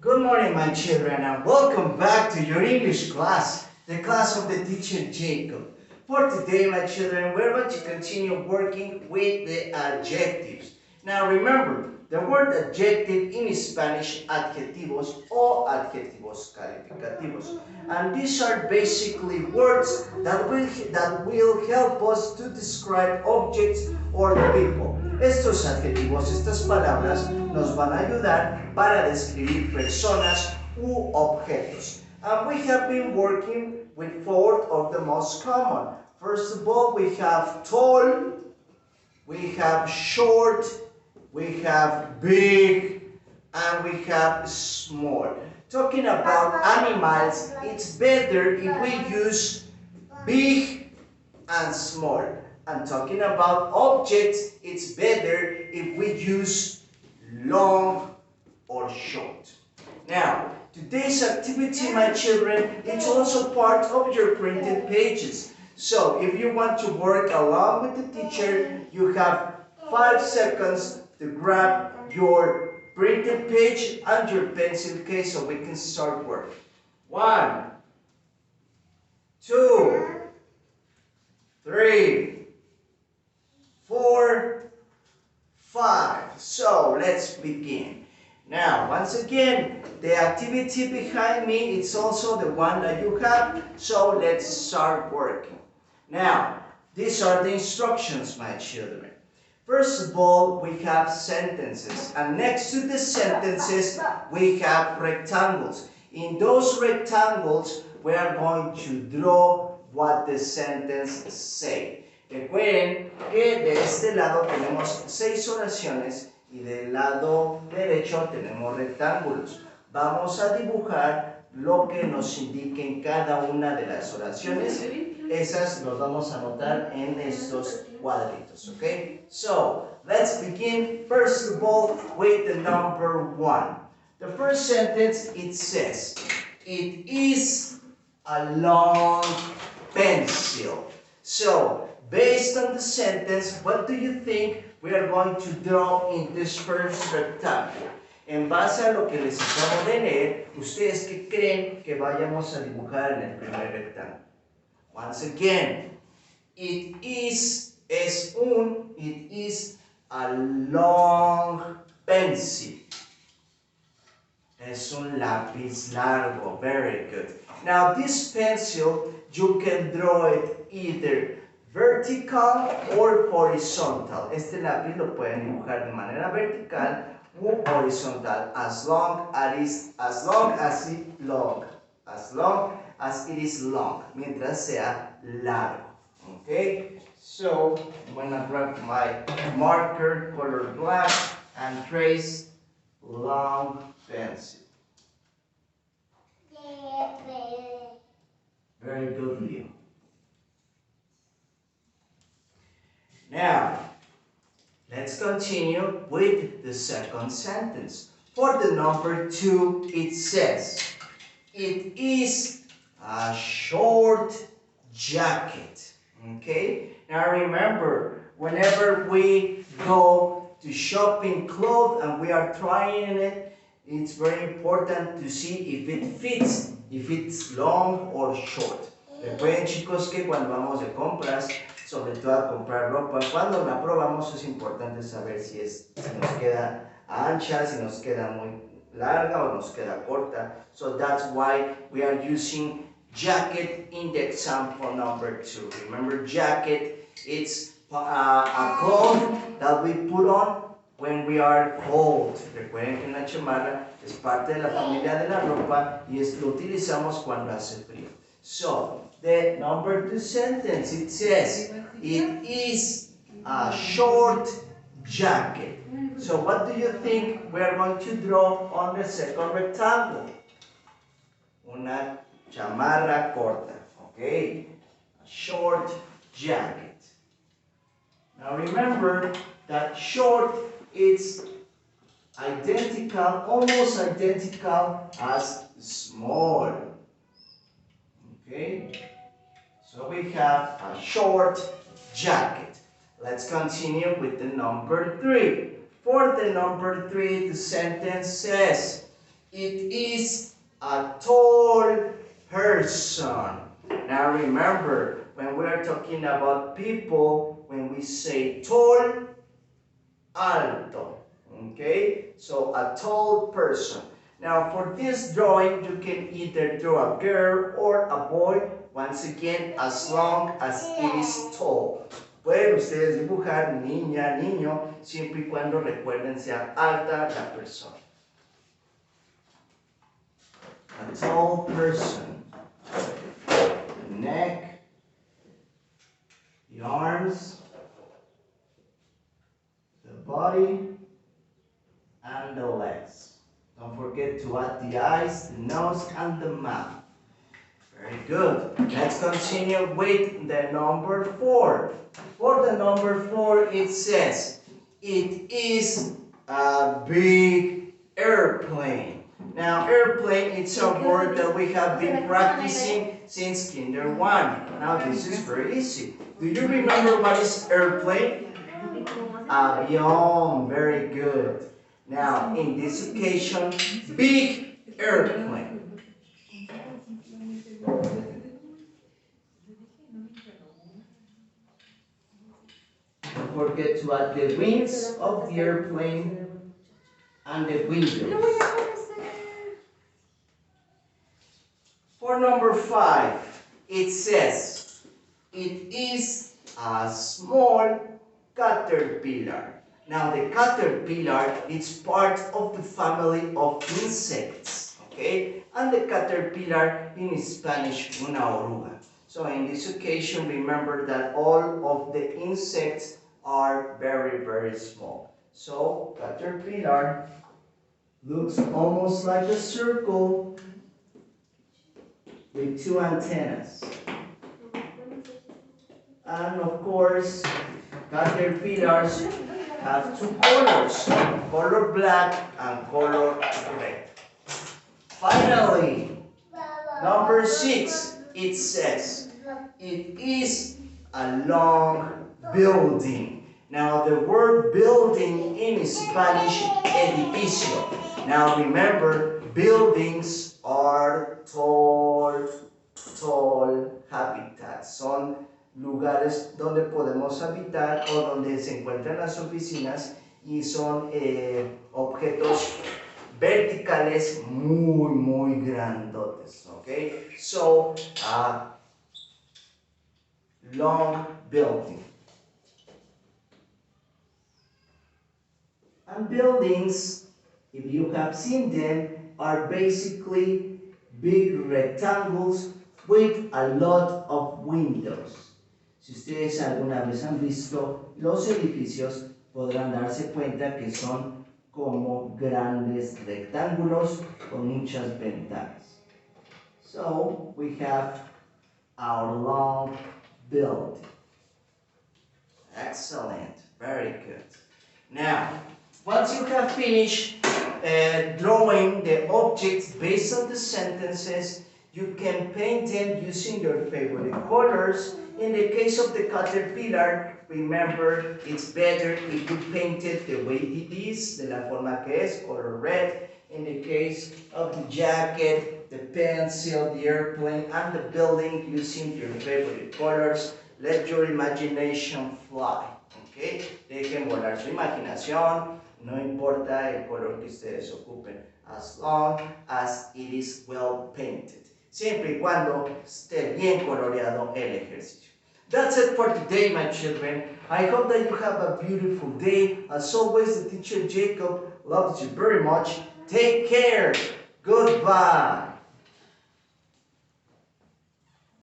Good morning, my children, and welcome back to your English class, the class of the teacher Jacob. For today, my children, we're going to continue working with the adjectives. Now remember, the word adjective in Spanish, adjetivos o adjetivos calificativos. And these are basically words that will help us to describe objects or people. Estos adjetivos, estas palabras, nos van a ayudar para describir personas u objetos. And we have been working with four of the most common. First of all, we have tall, we have short, we have big, and we have small. Talking about animals, it's better if we use big and small. And talking about objects, it's better if we use long or short. Now, today's activity, my children, it's also part of your printed pages. So, if you want to work along with the teacher, you have 5 seconds to grab your printed page and your pencil case so we can start work. 1, 2, 3, 4, 5. So let's begin. Now, once again, the activity behind me is also the one that you have. So let's start working. Now, these are the instructions, my children. First of all, we have sentences. And next to the sentences, we have rectangles. In those rectangles, we are going to draw what the sentence say. Recuerden que de este lado tenemos 6 oraciones y del lado derecho tenemos rectángulos. Vamos a dibujar lo que nos indique en cada una de las oraciones. Esas los vamos a anotar en estos cuadritos, okay? So, let's begin first of all with the number 1. The first sentence, it says, it is a long pencil. So, based on the sentence, what do you think we are going to draw in this first rectangle? En base a lo que les acabo de leer, ¿ustedes qué creen que vayamos a dibujar en el primer rectángulo? Once again, it is a long pencil. Es un lápiz largo. Very good. Now this pencil, you can draw it either vertical or horizontal. Este lápiz lo pueden dibujar de manera vertical o horizontal, as long as it is long, mientras sea largo. Okay, so I'm gonna grab my marker, color black, and trace long pencil. Very good, Leo. Now, let's continue with the second sentence. For the number 2, it says, it is a short jacket. Okay? Now remember, whenever we go to shopping clothes and we are trying it, it's very important to see if it fits, if it's long or short. Recuerden, chicos, que cuando vamos de compras, sobre todo a comprar ropa, cuando la probamos es importante saber si nos queda ancha, si nos queda muy larga o nos queda corta. So that's why we are using jacket in the example number 2. Remember, jacket, it's a cloth that we put on when we are cold. Recuerden que una chamarra es parte de la familia de la ropa y lo utilizamos cuando hace frío. So, the number 2 sentence, it says, it is a short jacket. So what do you think we are going to draw on the second rectangle? Una chamarra corta, okay? A short jacket. Now remember that short is identical, almost identical as small. Okay? So we have a short jacket. Let's continue with the number 3. For the number 3, the sentence says, It is a tall person. Now remember, when we are talking about people, when we say tall, alto. Okay? So a tall person. Now for this drawing, you can either draw a girl or a boy, once again, as long as it is tall. Pueden ustedes dibujar niña, niño, siempre y cuando recuerden sea alta la persona. A tall person. The neck, the arms, the body, and the legs. Don't forget to add the eyes, the nose, and the mouth. Very good. Let's continue with the number 4. For the number 4, it says, it is a big airplane. Now, airplane, it's a word that we have been practicing since Kinder 1. Now, this is very easy. Do you remember what is airplane? Avión. Very good. Now, in this occasion, big airplane. Don't forget to add the wings of the airplane and the windows. For number 5, it says, it is a small caterpillar. Now the caterpillar is part of the family of insects, okay? And the caterpillar in Spanish, una oruga. So in this occasion, remember that all of the insects are very, very small. So caterpillar looks almost like a circle with 2 antennas. And of course, caterpillars have 2 colors, color black and color red. Finally, number 6, it says, it is a long building. Now the word building in Spanish, edificio. Now remember, buildings are tall habitats. Son lugares donde podemos habitar o donde se encuentran las oficinas y son objetos verticales muy grandotes. Okay? So, long building. And buildings, if you have seen them, are basically big rectangles with a lot of windows. Si ustedes alguna vez han visto los edificios, podrán darse cuenta que son como grandes rectángulos con muchas ventanas. So, we have our long building. Excellent, very good. Now, once you have finished drawing the objects based on the sentences, you can paint them using your favorite colors. In the case of the caterpillar, remember, it's better if you paint it the way it is, de la forma que es, color red. In the case of the jacket, the pencil, the airplane, and the building, using your favorite colors. Let your imagination fly, okay? Dejen volar su imaginación, no importa el color que ustedes ocupen, as long as it is well painted. Siempre y cuando esté bien coloreado el ejercicio. That's it for today, my children. I hope that you have a beautiful day. As always, the teacher Jacob loves you very much. Take care. Goodbye.